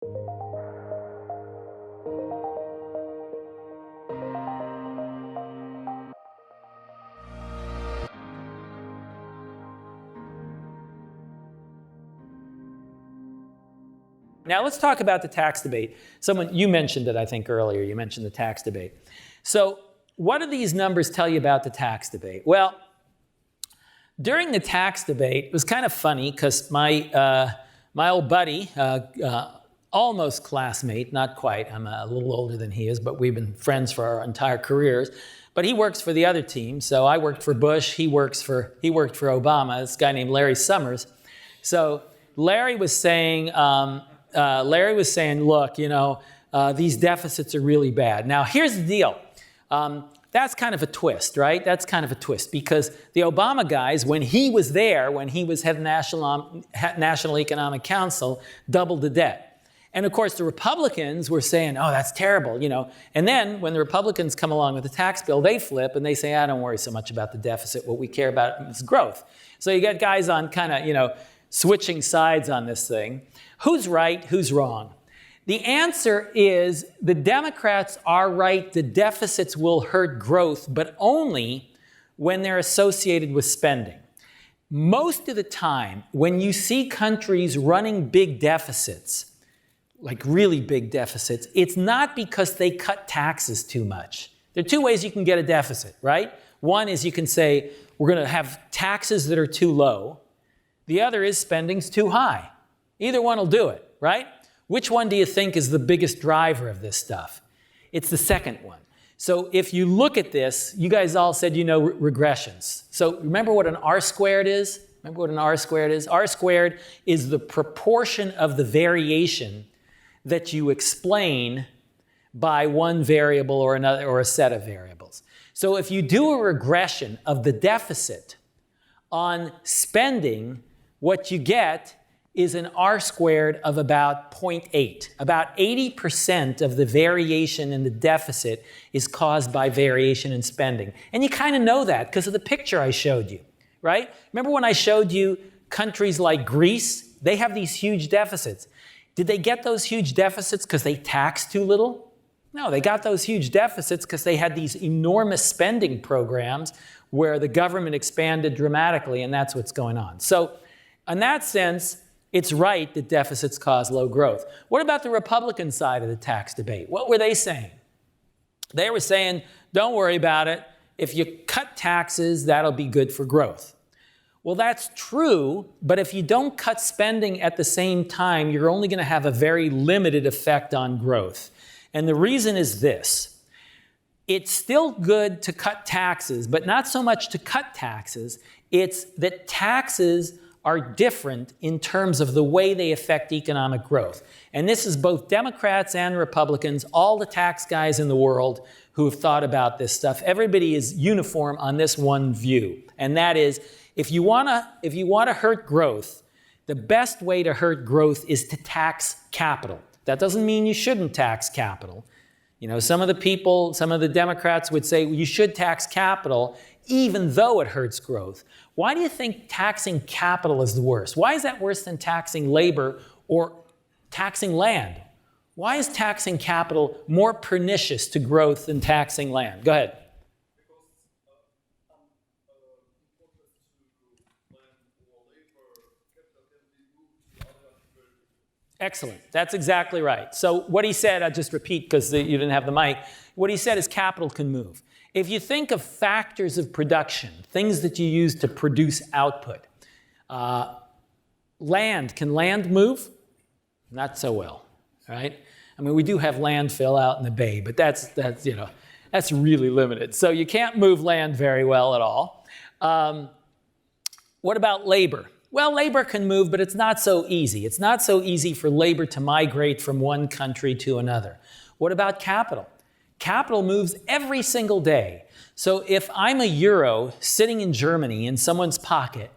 Now let's talk about the tax debate. You mentioned it, I think, earlier. You mentioned the tax debate. So what do these numbers tell you about the tax debate? Well, during the tax debate, it was kind of funny because my old buddy, almost classmate, not quite, I'm a little older than he is, but we've been friends for our entire careers. But he works for the other team. So I worked for Bush, he worked for Obama, this guy named Larry Summers. So Larry was saying, look, these deficits are really bad. Now, here's the deal. That's kind of a twist, right? That's kind of a twist because the Obama guys, when he was there, when he was head of National Economic Council, doubled the debt. And of course, the Republicans were saying, oh, that's terrible, And then when the Republicans come along with the tax bill, they flip and they say, don't worry so much about the deficit. What we care about is growth. So you got guys on kind of, switching sides on this thing. Who's right? Who's wrong? The answer is the Democrats are right. The deficits will hurt growth, but only when they're associated with spending. Most of the time, when you see countries running big deficits, like really big deficits, it's not because they cut taxes too much. There are two ways you can get a deficit, right? One is you can say, we're going to have taxes that are too low. The other is spending's too high. Either one will do it, right? Which one do you think is the biggest driver of this stuff? It's the second one. So if you look at this, you guys all said regressions. So remember what an R-squared is? R-squared is the proportion of the variation that you explain by one variable or another or a set of variables. So if you do a regression of the deficit on spending, what you get is an R-squared of about 0.8. About 80% of the variation in the deficit is caused by variation in spending. And you kind of know that because of the picture I showed you, right? Remember when I showed you countries like Greece? They have these huge deficits. Did they get those huge deficits because they taxed too little? No, they got those huge deficits because they had these enormous spending programs where the government expanded dramatically, and that's what's going on. So in that sense, it's right that deficits cause low growth. What about the Republican side of the tax debate? What were they saying? They were saying, don't worry about it. If you cut taxes, that'll be good for growth. Well, that's true, but if you don't cut spending at the same time, you're only going to have a very limited effect on growth. And the reason is this. It's still good to cut taxes, but not so much to cut taxes. It's that taxes are different in terms of the way they affect economic growth. And this is both Democrats and Republicans, all the tax guys in the world who have thought about this stuff. Everybody is uniform on this one view. And that is, if you want to hurt growth, the best way to hurt growth is to tax capital. That doesn't mean you shouldn't tax capital. Some of the Democrats would say, well, you should tax capital even though it hurts growth. Why do you think taxing capital is the worst? Why is that worse than taxing labor or taxing land? Why is taxing capital more pernicious to growth than taxing land? Go ahead. Excellent. That's exactly right. So what he said, I'll just repeat because you didn't have the mic. What he said is capital can move. If you think of factors of production, things that you use to produce output, land, can land move? Not so well, right? I mean, we do have landfill out in the bay, but that's really limited. So you can't move land very well at all. What about labor? Well, labor can move, but it's not so easy. It's not so easy for labor to migrate from one country to another. What about capital? Capital moves every single day. So if I'm a euro sitting in Germany in someone's pocket,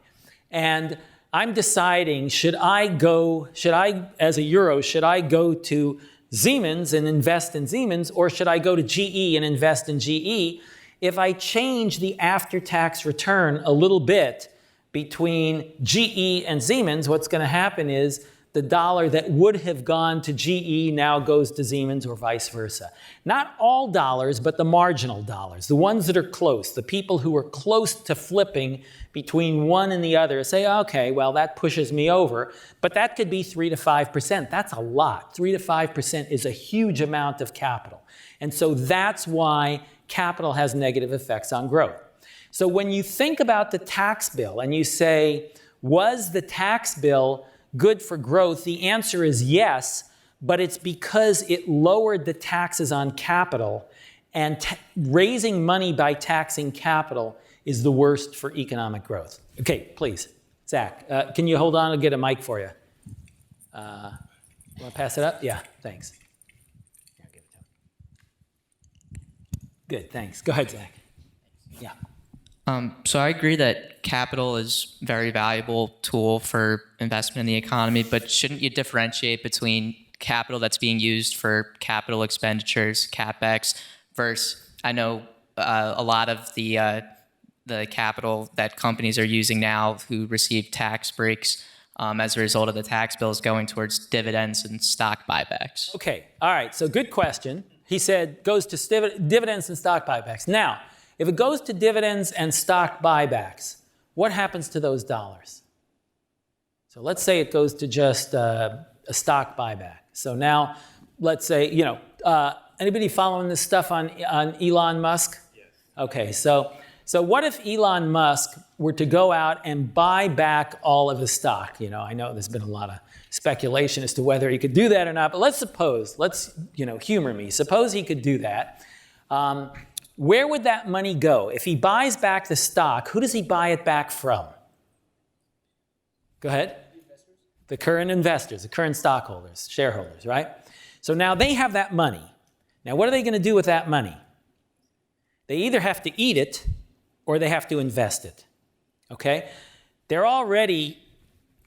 and I'm deciding, should I go to Siemens and invest in Siemens, or should I go to GE and invest in GE? If I change the after-tax return a little bit between GE and Siemens, what's going to happen is the dollar that would have gone to GE now goes to Siemens or vice versa. Not all dollars, but the marginal dollars, the ones that are close, the people who are close to flipping between one and the other say, okay, well, that pushes me over, but that could be 3 to 5%. That's a lot. 3 to 5% is a huge amount of capital. And so that's why capital has negative effects on growth. So when you think about the tax bill and you say, was the tax bill good for growth? The answer is yes, but it's because it lowered the taxes on capital, and raising money by taxing capital is the worst for economic growth. Okay, please. Zach, can you hold on? I'll get a mic for you. Want to pass it up? Yeah, thanks. Here, give it to him. Good, thanks. Go ahead, Zach. Yeah. So I agree that capital is a very valuable tool for investment in the economy, but shouldn't you differentiate between capital that's being used for capital expenditures, CapEx, versus I know a lot of the capital that companies are using now who receive tax breaks as a result of the tax bill is going towards dividends and stock buybacks. Okay, all right, so good question. He said goes to dividends and stock buybacks. Now, if it goes to dividends and stock buybacks, what happens to those dollars? So let's say it goes to just a stock buyback. So now, let's say, anybody following this stuff on Elon Musk? Yes. Okay, so what if Elon Musk were to go out and buy back all of his stock? I know there's been a lot of speculation as to whether he could do that or not, but let's humor me. Suppose he could do that. Where would that money go? If he buys back the stock, who does he buy it back from? Go ahead. The current investors, the current stockholders, shareholders, right? So now they have that money. Now what are they going to do with that money? They either have to eat it or they have to invest it, okay? They're already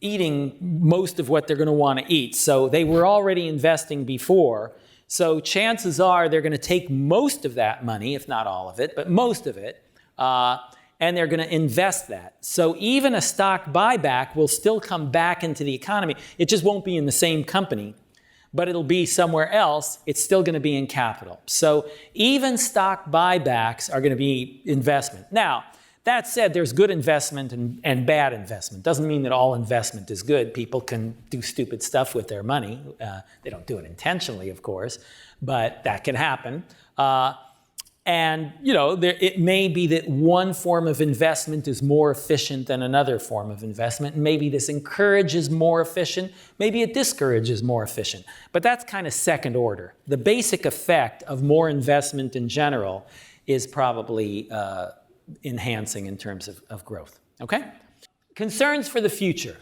eating most of what they're going to want to eat, so they were already investing before. So chances are they're going to take most of that money, if not all of it, but most of it, and they're going to invest that. So even a stock buyback will still come back into the economy. It just won't be in the same company, but it'll be somewhere else. It's still going to be in capital. So even stock buybacks are going to be investment. Now, that said, there's good investment and bad investment. Doesn't mean that all investment is good. People can do stupid stuff with their money. They don't do it intentionally, of course, but that can happen. It may be that one form of investment is more efficient than another form of investment. And maybe this encourages more efficient. Maybe it discourages more efficient. But that's kind of second order. The basic effect of more investment in general is probably enhancing in terms of growth, okay? Concerns for the future.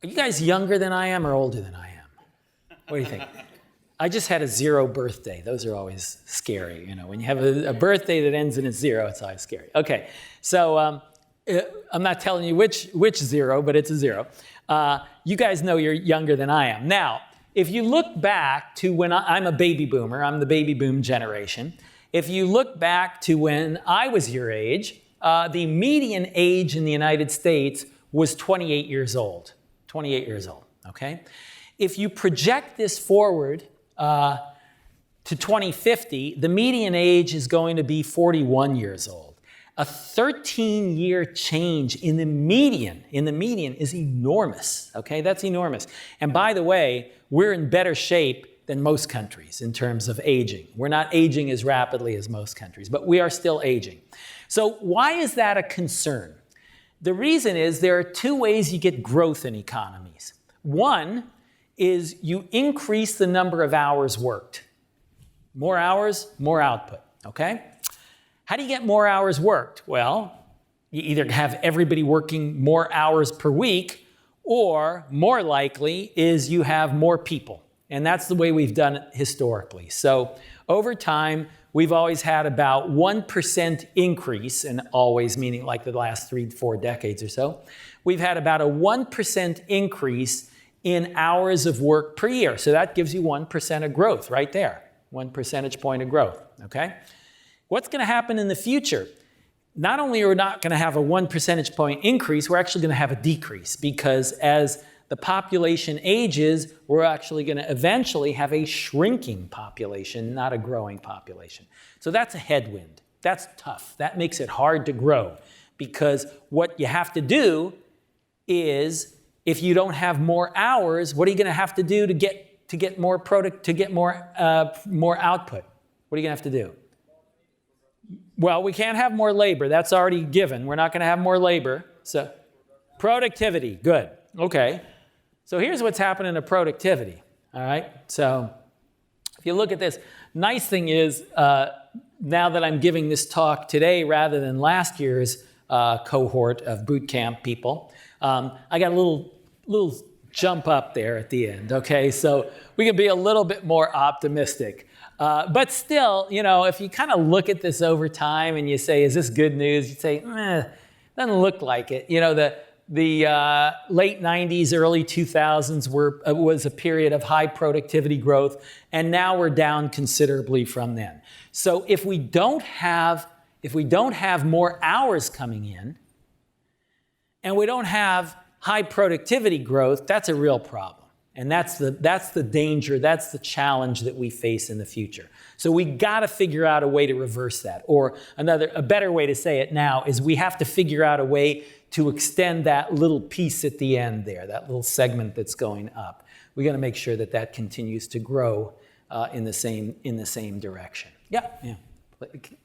Are you guys younger than I am or older than I am? What do you think? I just had a 0 birthday. Those are always scary, When you have a birthday that ends in a 0, it's always scary. Okay, so I'm not telling you which 0, but it's a 0. You guys know you're younger than I am. Now, if you look back to when I'm a baby boomer, I'm the baby boom generation. If you look back to when I was your age, the median age in the United States was 28 years old. 28 years old, okay? If you project this forward to 2050, the median age is going to be 41 years old. A 13-year change in the median is enormous, okay? That's enormous. And by the way, we're in better shape than most countries in terms of aging. We're not aging as rapidly as most countries, but we are still aging. So why is that a concern? The reason is there are 2 ways you get growth in economies. One is you increase the number of hours worked. More hours, more output, okay? How do you get more hours worked? Well, you either have everybody working more hours per week, or more likely is you have more people. And that's the way we've done it historically. So over time, we've always had about 1% increase, and always meaning like the last 3-4 decades or so. We've had about a 1% increase in hours of work per year. So that gives you 1% of growth right there, 1 percentage point of growth, okay? What's going to happen in the future? Not only are we not going to have a 1 percentage point increase, we're actually going to have a decrease, because as the population ages, we're actually going to eventually have a shrinking population, not a growing population. So that's a headwind. That's tough. That makes it hard to grow, because what you have to do is, if you don't have more hours, what are you going to have to do to get more more output? What are you going to have to do? Well, we can't have more labor. That's already given. We're not going to have more labor. So productivity, good. Okay. So here's what's happening to productivity. All right. So if you look at this, nice thing is, now that I'm giving this talk today rather than last year's cohort of boot camp people, I got a little jump up there at the end. Okay. So we can be a little bit more optimistic. But still, you know, if you kind of look at this over time and you say, is this good news? You say, doesn't look like it. You know, the late 90s, early 2000s was a period of high productivity growth, and now we're down considerably from then. So if we don't have more hours coming in, and we don't have high productivity growth, that's a real problem. And that's the danger, that's the challenge that we face in the future. So we got to figure out a way to reverse that. Or a better way to say it now is, we have to figure out a way to extend that little piece at the end there, that little segment that's going up. We got to make sure that that continues to grow in the same direction. Yeah. You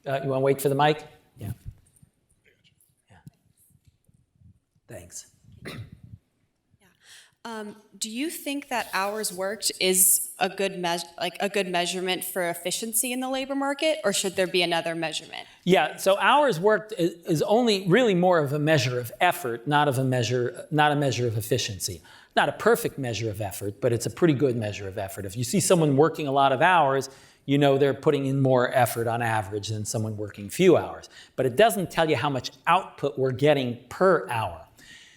want to wait for the mic? Yeah. Thanks. Do you think that hours worked is a good measurement for efficiency in the labor market, or should there be another measurement? Yeah, so hours worked is only really more of a measure of effort, not a measure of efficiency. Not a perfect measure of effort, but it's a pretty good measure of effort. If you see someone working a lot of hours, you know they're putting in more effort on average than someone working few hours. But it doesn't tell you how much output we're getting per hour.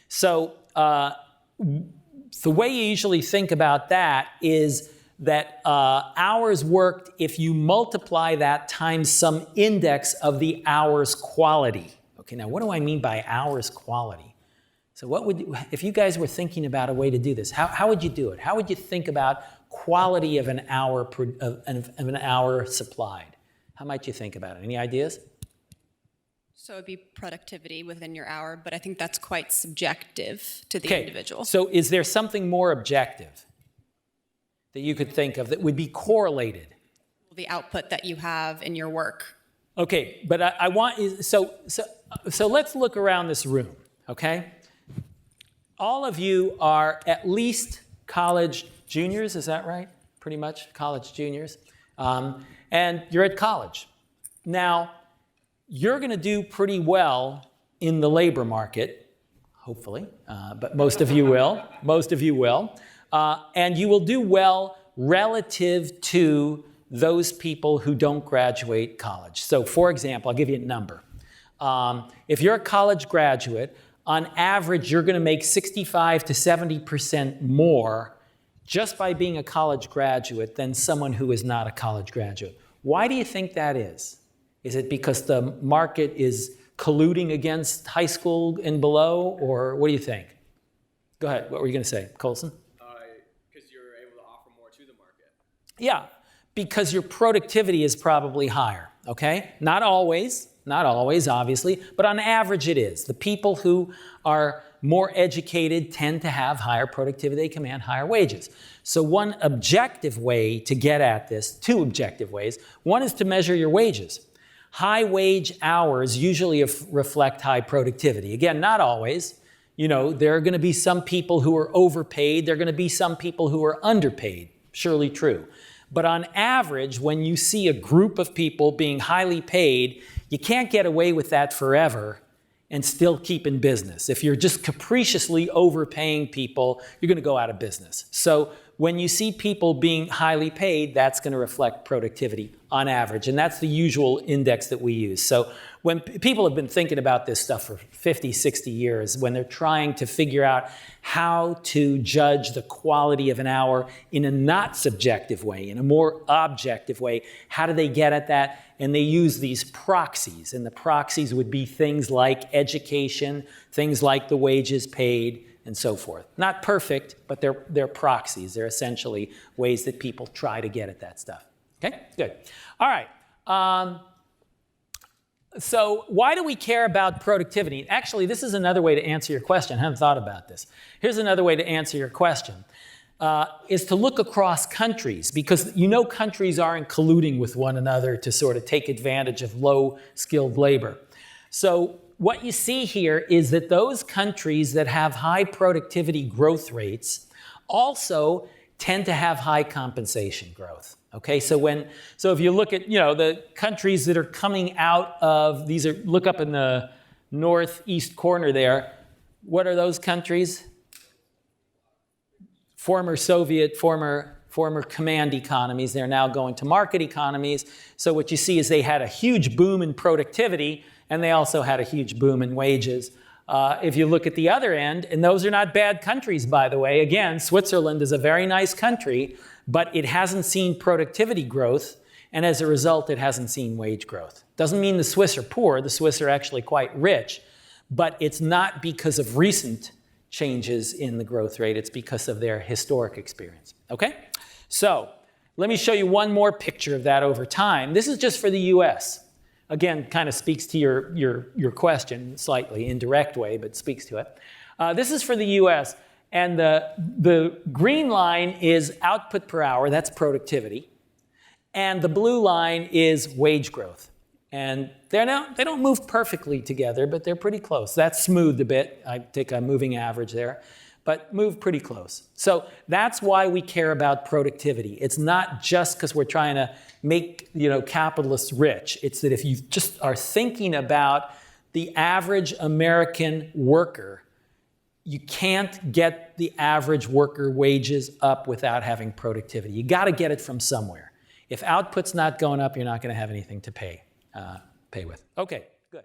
So the way you usually think about that is that hours worked, if you multiply that times some index of the hours quality. Okay, now what do I mean by hours quality? So if you guys were thinking about a way to do this, how would you do it? How would you think about quality of an hour supplied? How might you think about it? Any ideas? So it would be productivity within your hour, but I think that's quite subjective to the individual. So is there something more objective that you could think of that would be correlated? The output that you have in your work. Okay, but I want, so let's look around this room, okay? All of you are at least college juniors, is that right? Pretty much college juniors. And you're at college. Now, you're going to do pretty well in the labor market, hopefully, but most of you will. Most of you will. And you will do well relative to those people who don't graduate college. So, for example, I'll give you a number. If you're a college graduate, on average, you're going to make 65 to 70% more just by being a college graduate than someone who is not a college graduate. Why do you think that is? Is it because the market is colluding against high school and below, or what do you think? Go ahead. What were you going to say, Colson? Because you're able to offer more to the market. Yeah, because your productivity is probably higher, okay? Not always, obviously, but on average it is. The people who are more educated tend to have higher productivity. They command higher wages. So one objective way to get at this, two objective ways. One is to measure your wages. High wage hours usually reflect high productivity. Again, not always. You know, there are going to be some people who are overpaid. There are going to be some people who are underpaid. Surely true. But on average, when you see a group of people being highly paid, you can't get away with that forever and still keep in business. If you're just capriciously overpaying people, you're going to go out of business. So when you see people being highly paid, that's going to reflect productivity on average. And that's the usual index that we use. So when people have been thinking about this stuff for 50, 60 years, when they're trying to figure out how to judge the quality of an hour in a not subjective way, in a more objective way, how do they get at that? And they use these proxies. And the proxies would be things like education, things like the wages paid, and so forth. Not perfect, but they're proxies. They're essentially ways that people try to get at that stuff. Okay, good. All right. So why do we care about productivity? Actually, this is another way to answer your question. I haven't thought about this. Here's another way to answer your question, is to look across countries, because you know countries aren't colluding with one another to sort of take advantage of low-skilled labor. So what you see here is that those countries that have high productivity growth rates also tend to have high compensation growth. Okay, so if you look at the countries that are coming out of look up in the northeast corner there. What are those countries? Former Soviet, former command economies. They're now going to market economies. So what you see is they had a huge boom in productivity, and they also had a huge boom in wages. If you look at the other end, and those are not bad countries, by the way. Again, Switzerland is a very nice country, but it hasn't seen productivity growth, and as a result, it hasn't seen wage growth. Doesn't mean the Swiss are poor. The Swiss are actually quite rich, but it's not because of recent changes in the growth rate. It's because of their historic experience. Okay? So let me show you one more picture of that over time. This is just for the US. Again, kind of speaks to your question, slightly indirect way, but speaks to it. This is for the US, and the green line is output per hour, that's productivity, and the blue line is wage growth. And they don't move perfectly together, but they're pretty close. That's smoothed a bit. I take a moving average there, but move pretty close. So that's why we care about productivity. It's not just because we're trying to make capitalists rich. It's that if you just are thinking about the average American worker, you can't get the average worker wages up without having productivity. You got to get it from somewhere. If output's not going up, you're not going to have anything to pay with. Okay, good.